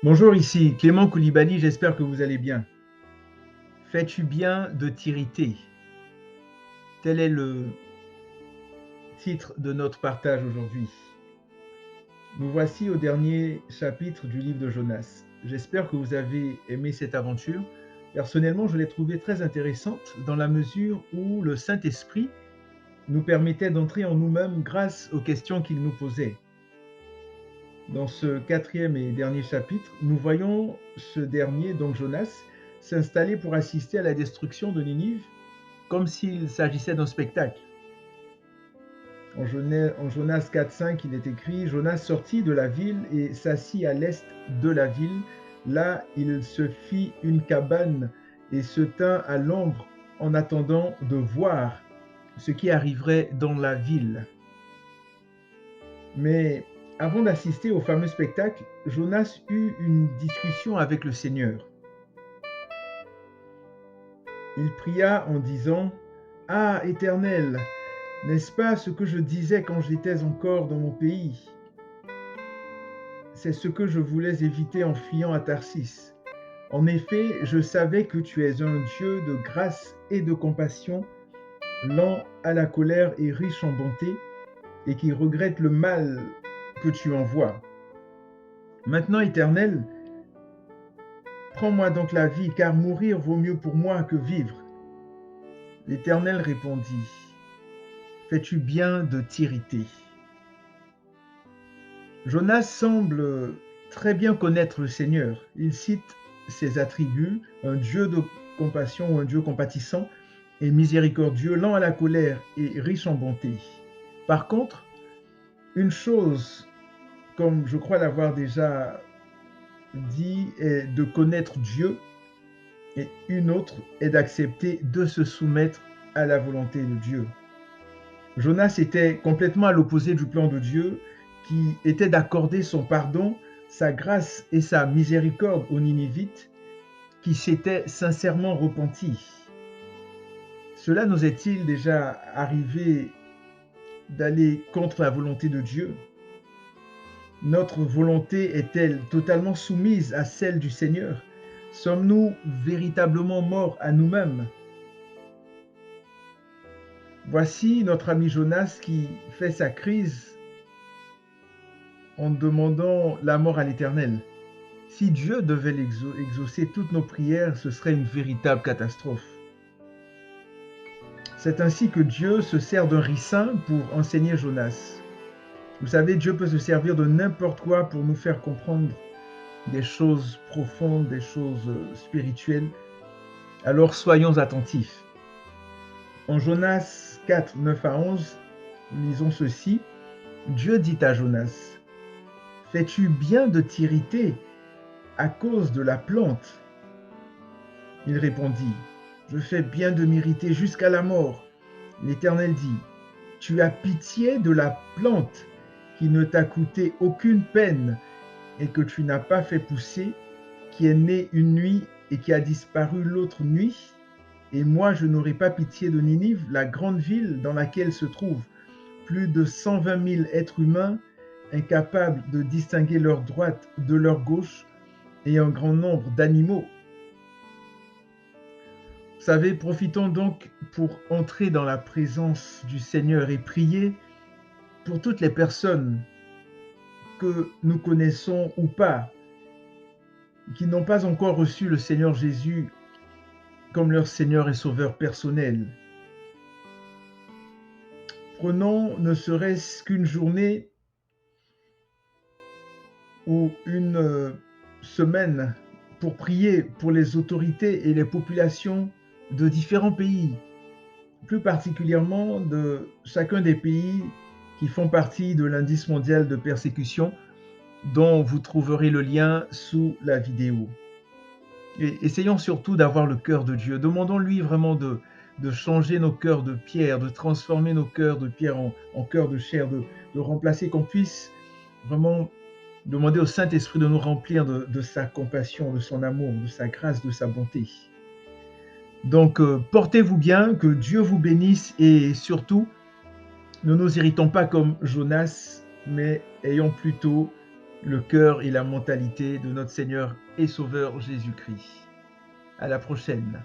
Bonjour, ici Clément Koulibaly, j'espère que vous allez bien. Fais-tu bien de t'irriter? Tel est le titre de notre partage aujourd'hui. Nous voici au dernier chapitre du livre de Jonas. J'espère que vous avez aimé cette aventure. Personnellement, je l'ai trouvée très intéressante dans la mesure où le Saint-Esprit nous permettait d'entrer en nous-mêmes grâce aux questions qu'il nous posait. Dans ce quatrième et dernier chapitre, nous voyons ce dernier, donc Jonas, s'installer pour assister à la destruction de Ninive, comme s'il s'agissait d'un spectacle. En Jonas 4,5, il est écrit: Jonas sortit de la ville et s'assit à l'est de la ville. Là, il se fit une cabane et se tint à l'ombre en attendant de voir ce qui arriverait dans la ville. Mais avant d'assister au fameux spectacle, Jonas eut une discussion avec le Seigneur. Il pria en disant: Ah, Éternel, n'est-ce pas ce que je disais quand j'étais encore dans mon pays? C'est ce que je voulais éviter en fuyant à Tarsis. En effet, je savais que tu es un Dieu de grâce et de compassion, lent à la colère et riche en bonté, et qui regrette le mal que tu envoies. Maintenant, Éternel, prends-moi donc la vie, car mourir vaut mieux pour moi que vivre. L'Éternel répondit: Fais-tu bien de t'irriter? Jonas semble très bien connaître le Seigneur. Il cite ses attributs: un Dieu de compassion, un Dieu compatissant et miséricordieux, lent à la colère et riche en bonté. Par contre, une chose, comme je crois l'avoir déjà dit, est de connaître Dieu, et une autre est d'accepter de se soumettre à la volonté de Dieu. Jonas était complètement à l'opposé du plan de Dieu, qui était d'accorder son pardon, sa grâce et sa miséricorde aux Ninivites, qui s'étaient sincèrement repentis. Cela nous est-il déjà arrivé d'aller contre la volonté de Dieu? Notre volonté est-elle totalement soumise à celle du Seigneur? Sommes-nous véritablement morts à nous-mêmes? Voici notre ami Jonas qui fait sa crise en demandant la mort à l'Éternel. Si Dieu devait exaucer toutes nos prières, ce serait une véritable catastrophe. C'est ainsi que Dieu se sert d'un ricin pour enseigner Jonas. Vous savez, Dieu peut se servir de n'importe quoi pour nous faire comprendre des choses profondes, des choses spirituelles. Alors soyons attentifs. En Jonas 4, 9 à 11, lisons ceci. Dieu dit à Jonas: Fais-tu bien de t'irriter à cause de la plante? Il répondit: Je fais bien de m'irriter jusqu'à la mort. L'Éternel dit: Tu as pitié de la plante qui ne t'a coûté aucune peine et que tu n'as pas fait pousser, qui est née une nuit et qui a disparu l'autre nuit? Et moi, je n'aurai pas pitié de Ninive, la grande ville dans laquelle se trouvent plus de 120 000 êtres humains, incapables de distinguer leur droite de leur gauche, et un grand nombre d'animaux. Vous savez, profitons donc pour entrer dans la présence du Seigneur et prier pour toutes les personnes que nous connaissons ou pas, qui n'ont pas encore reçu le Seigneur Jésus comme leur Seigneur et Sauveur personnel. Prenons ne serait-ce qu'une journée ou une semaine pour prier pour les autorités et les populations de différents pays, plus particulièrement de chacun des pays qui font partie de l'indice mondial de persécution, dont vous trouverez le lien sous la vidéo. Et essayons surtout d'avoir le cœur de Dieu. Demandons-lui vraiment de changer nos cœurs de pierre, de transformer nos cœurs de pierre en cœurs de chair, de remplacer, qu'on puisse vraiment demander au Saint-Esprit de nous remplir de sa compassion, de son amour, de sa grâce, de sa bonté. Donc, portez-vous bien, que Dieu vous bénisse et surtout, ne nous irritons pas comme Jonas, mais ayons plutôt le cœur et la mentalité de notre Seigneur et Sauveur Jésus-Christ. À la prochaine.